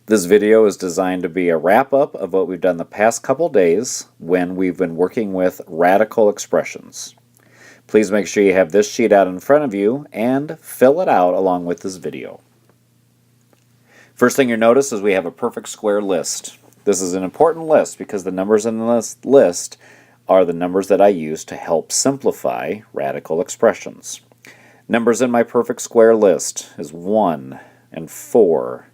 This video is designed to be a wrap-up of what we've done the past couple days when we've been working with radical expressions. Please make sure you have this sheet out in front of you and fill it out along with this video. First thing you'll notice is we have a perfect square list. This is an important list because the numbers in this list are the numbers that I use to help simplify radical expressions. Numbers in my perfect square list is 1 and 4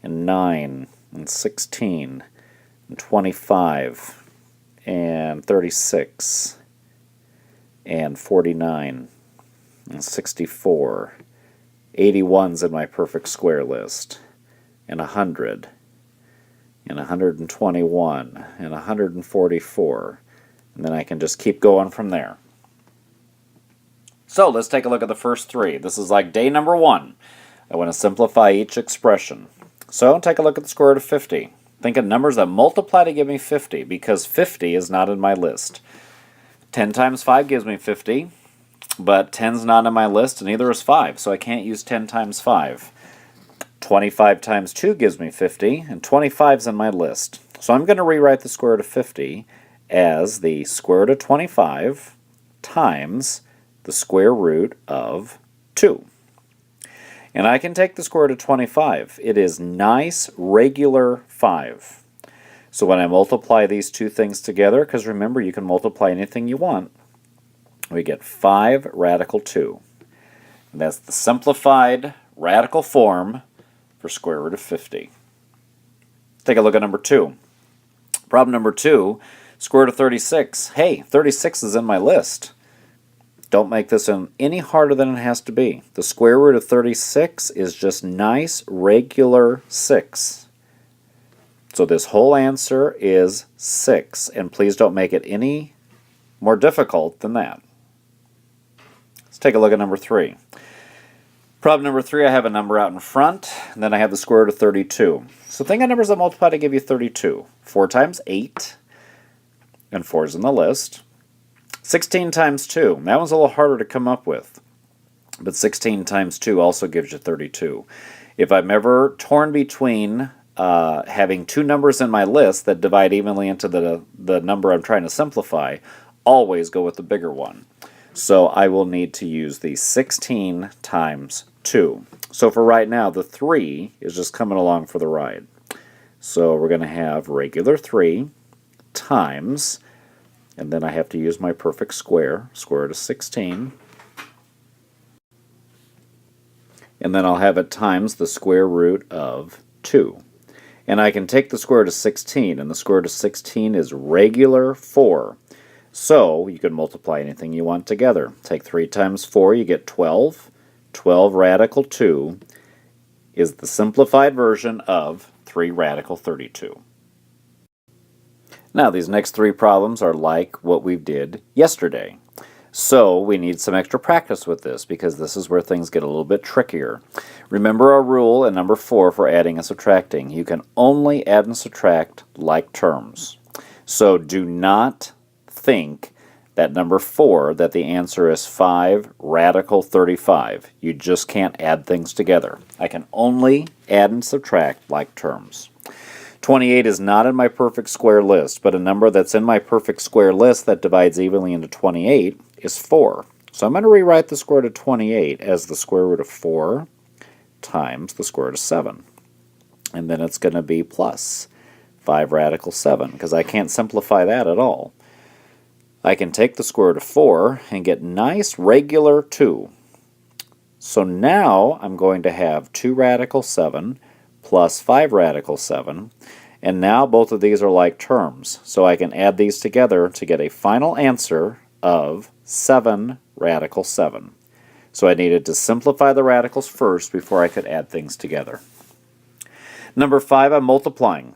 and 9 and 16 and 25 and 36 and 49 and 64. 81's in my perfect square list, and 100 and 121 and 144, and then I can just keep going from there. So let's take a look at the first three. This is like day number 1. I want to simplify each expression. So take a look at the square root of 50. Think of numbers that multiply to give me 50 because 50 is not in my list. 10 times 5 gives me 50, but 10's not in my list and neither is 5, so I can't use 10 times 5. 25 times 2 gives me 50, and 25's in my list. So I'm going to rewrite the square root of 50 as the square root of 25 times the square root of 2. And I can take the square root of 25. It is nice, regular 5. So when I multiply these two things together, because remember you can multiply anything you want, we get 5 radical 2. And that's the simplified radical form for square root of 50. Take a look at number 2. Problem number 2, square root of 36. Hey, 36 is in my list. Don't make this any harder than it has to be. The square root of 36 is just nice, regular 6. So this whole answer is 6, and please don't make it any more difficult than that. Let's take a look at number 3. Problem number 3, I have a number out in front, and then I have the square root of 32. So think of numbers that multiply to give you 32. 4 times 8, and 4's in the list. 16 times 2. That one's a little harder to come up with. But 16 times 2 also gives you 32. If I'm ever torn between having two numbers in my list that divide evenly into the number I'm trying to simplify, always go with the bigger one. So I will need to use the 16 times 2. So for right now, the 3 is just coming along for the ride. So we're going to have regular 3 times, and then I have to use my perfect square, square root of 16. And then I'll have it times the square root of 2. And I can take the square root of 16, and the square root of 16 is regular 4. So you can multiply anything you want together. Take 3 times 4, you get 12. 12 radical 2 is the simplified version of 3 radical 32. Now these next 3 problems are like what we did yesterday. So we need some extra practice with this because this is where things get a little bit trickier. Remember our rule in number 4 for adding and subtracting. You can only add and subtract like terms. So do not think that number 4, that the answer is 5 radical 35. You just can't add things together. I can only add and subtract like terms. 28 is not in my perfect square list, but a number that's in my perfect square list that divides evenly into 28 is 4. So I'm going to rewrite the square root of 28 as the square root of 4 times the square root of 7. And then it's going to be plus 5 radical 7, because I can't simplify that at all. I can take the square root of 4 and get nice regular 2. So now I'm going to have 2 radical 7 plus 5 radical 7, and now both of these are like terms, so I can add these together to get a final answer of 7 radical 7. So I needed to simplify the radicals first before I could add things together. Number 5, I'm multiplying.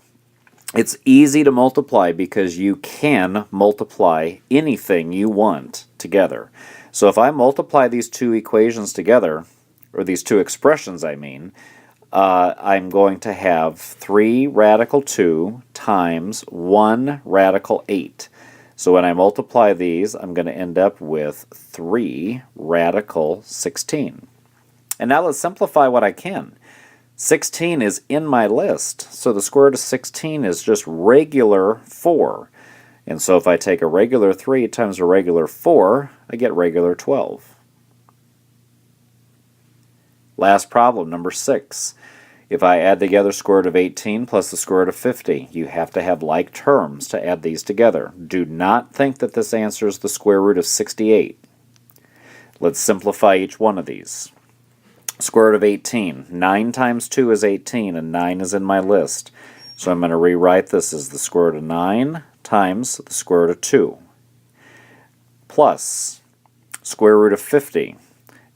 It's easy to multiply because you can multiply anything you want together. So if I multiply these two equations together, or these two expressions I mean, I'm going to have 3 radical 2 times 1 radical 8. So when I multiply these, I'm going to end up with 3 radical 16. And now let's simplify what I can. 16 is in my list, so the square root of 16 is just regular 4. And so if I take a regular 3 times a regular 4, I get regular 12. Last problem, number 6. If I add together square root of 18 plus the square root of 50, you have to have like terms to add these together. Do not think that this answers the square root of 68. Let's simplify each one of these. Square root of 18. 9 times 2 is 18, and 9 is in my list. So I'm going to rewrite this as the square root of 9 times the square root of 2. Plus, square root of 50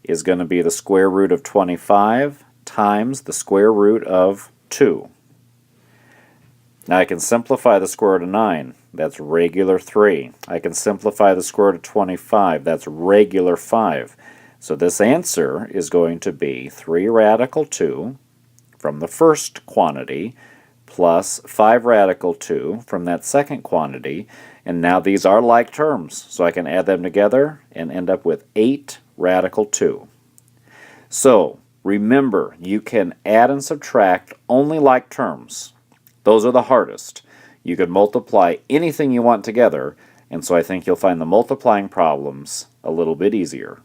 is going to be the square root of 25 times the square root of 2. Now I can simplify the square root of 9. That's regular 3. I can simplify the square root of 25. That's regular 5. So this answer is going to be 3 radical 2 from the first quantity plus 5 radical 2 from that second quantity. And now these are like terms, so I can add them together and end up with 8 radical 2. So remember, you can add and subtract only like terms. Those are the hardest. You could multiply anything you want together, and so I think you'll find the multiplying problems a little bit easier.